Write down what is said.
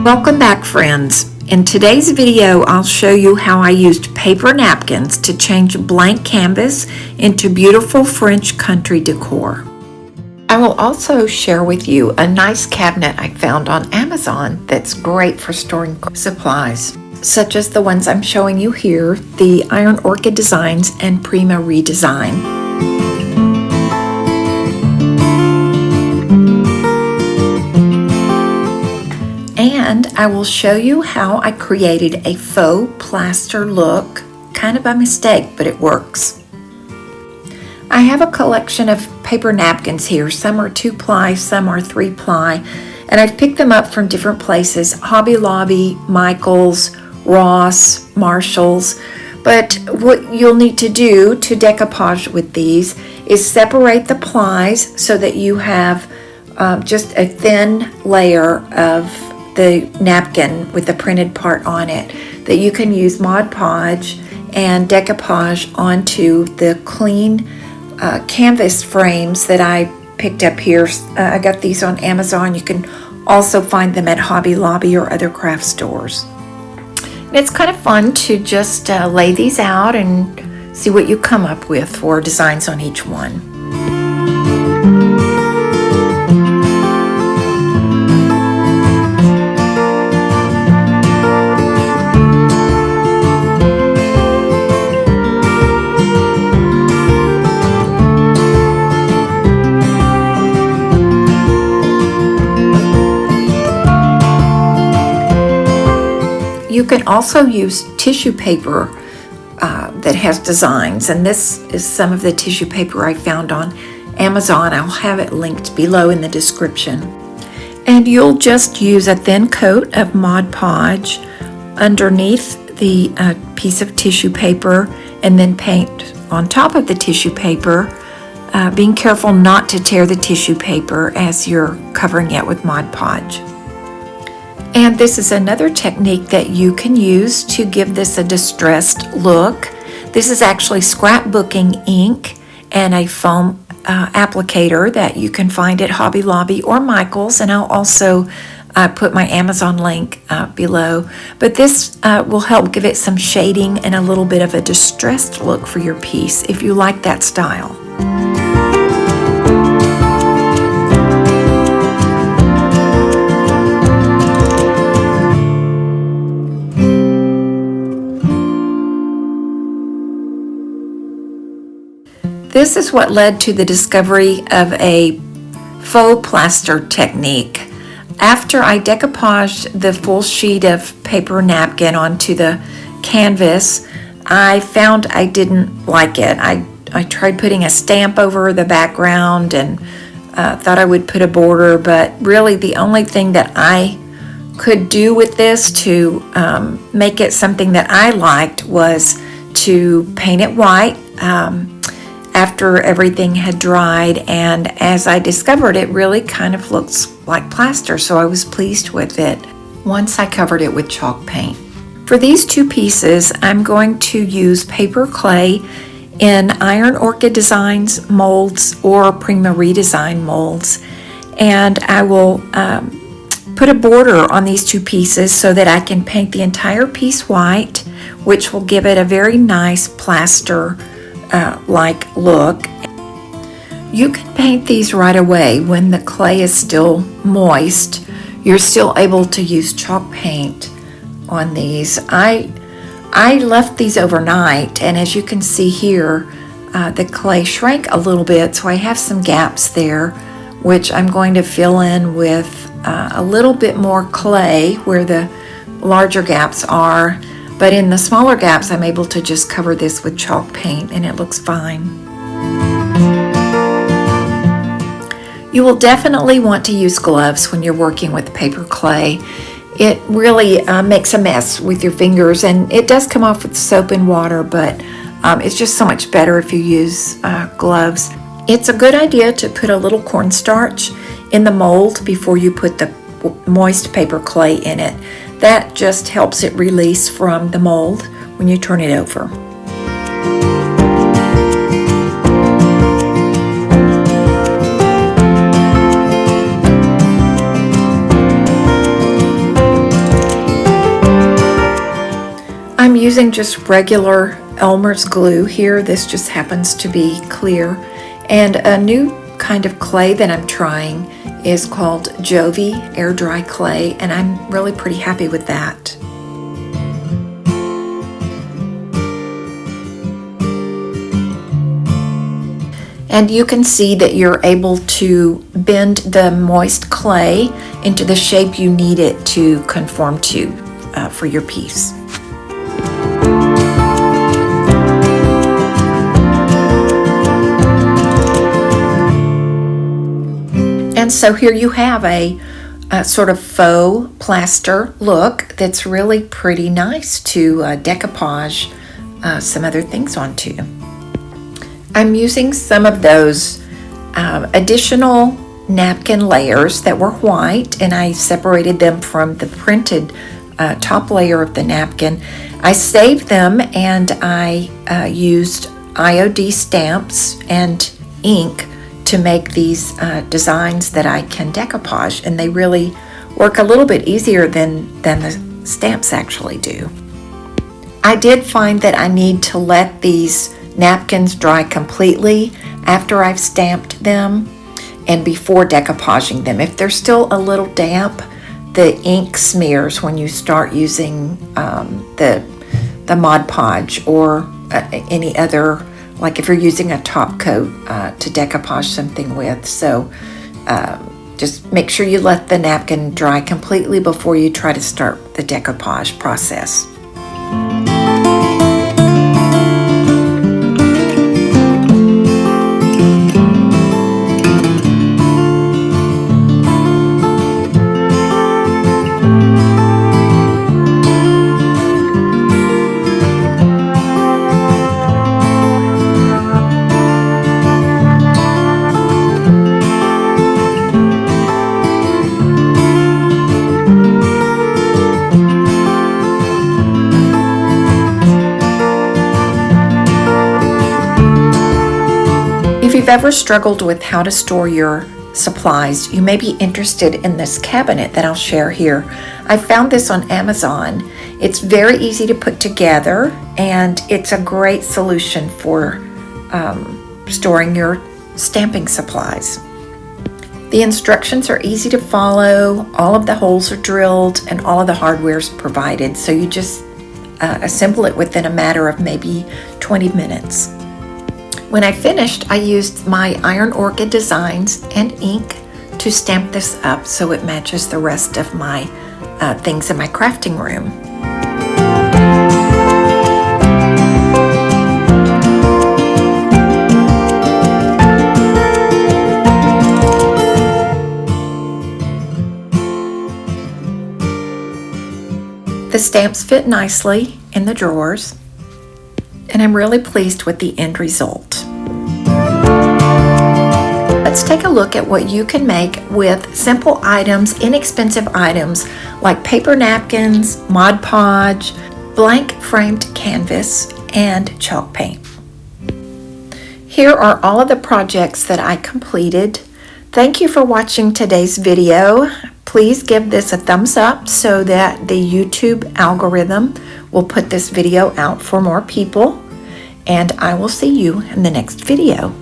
Welcome back, friends. In today's video, I'll show you how I used paper napkins to change blank canvas into beautiful French country decor. I will also share with you a nice cabinet I found on Amazon that's great for storing supplies, such as the ones I'm showing you here, the Iron Orchid Designs and Prima redesign. And I will show you how I created a faux plaster look, kind of by mistake, but it works. I have a collection of paper napkins here. Some are 2-ply, some are 3-ply, and I've picked them up from different places: Hobby Lobby, Michael's, Ross, Marshall's. But what you'll need to do to decoupage with these is separate the plies so that you have just a thin layer of the napkin with the printed part on it that you can use Mod Podge and decoupage onto the clean canvas frames that I picked up here. I got these on Amazon. You can also find them at Hobby Lobby or other craft stores. And it's kind of fun to just lay these out and see what you come up with for designs on each one. You can also use tissue paper that has designs, and this is some of the tissue paper I found on Amazon. I'll have it linked below in the description. And you'll just use a thin coat of Mod Podge underneath the piece of tissue paper and then paint on top of the tissue paper, being careful not to tear the tissue paper as you're covering it with Mod Podge. And this is another technique that you can use to give this a distressed look. This is actually scrapbooking ink and a foam applicator that you can find at Hobby Lobby or Michael's, and I'll also put my Amazon link below. But this will help give it some shading and a little bit of a distressed look for your piece if you like that style. This is what led to the discovery of a faux plaster technique. After I decoupaged the full sheet of paper napkin onto the canvas, I found I didn't like it. I tried putting a stamp over the background and thought I would put a border, but really the only thing that I could do with this to make it something that I liked was to paint it white after everything had dried, and as I discovered, it really kind of looks like plaster, so I was pleased with it once I covered it with chalk paint. For these two pieces, I'm going to use paper clay in Iron Orchid Designs molds or Prima redesign molds, and I will put a border on these two pieces so that I can paint the entire piece white, which will give it a very nice plaster like look. You can paint these right away when the clay is still moist. You're still able to use chalk paint on these. I left these overnight, and as you can see here, the clay shrank a little bit, so I have some gaps there, which I'm going to fill in with a little bit more clay where the larger gaps are. But in the smaller gaps, I'm able to just cover this with chalk paint, and it looks fine. You will definitely want to use gloves when you're working with paper clay. It really makes a mess with your fingers, and it does come off with soap and water, but it's just so much better if you use gloves. It's a good idea to put a little cornstarch in the mold before you put the moist paper clay in it. That just helps it release from the mold when you turn it over. using just regular Elmer's glue here. This just happens to be clear. And a new kind of clay that I'm trying is called Jovi air dry clay, and I'm really pretty happy with that. And you can see that you're able to bend the moist clay into the shape you need it to conform to for your piece. And so here you have a sort of faux plaster look that's really pretty nice to decoupage some other things onto. I'm using some of those additional napkin layers that were white, and I separated them from the printed top layer of the napkin. I saved them, and I used IOD stamps and ink to make these designs that I can decoupage, and they really work a little bit easier than the stamps actually do. I did find that I need to let these napkins dry completely after I've stamped them and before decoupaging them. If they're still a little damp, the ink smears when you start using the Mod Podge or any other, like if you're using a top coat to decoupage something with. So just make sure you let the napkin dry completely before you try to start the decoupage process. If you've ever struggled with how to store your supplies, you may be interested in this cabinet that I'll share here. I found this on Amazon. It's very easy to put together, and it's a great solution for storing your stamping supplies. The instructions are easy to follow, all of the holes are drilled, and all of the hardware is provided, so you just assemble it within a matter of maybe 20 minutes. When I finished, I used my Iron Orchid designs and ink to stamp this up so it matches the rest of my things in my crafting room. The stamps fit nicely in the drawers, and I'm really pleased with the end result. Let's take a look at what you can make with simple items, inexpensive items like paper napkins, Mod Podge, blank framed canvas, and chalk paint. Here are all of the projects that I completed. Thank you for watching today's video. Please give this a thumbs up so that the YouTube algorithm will put this video out for more people. And I will see you in the next video.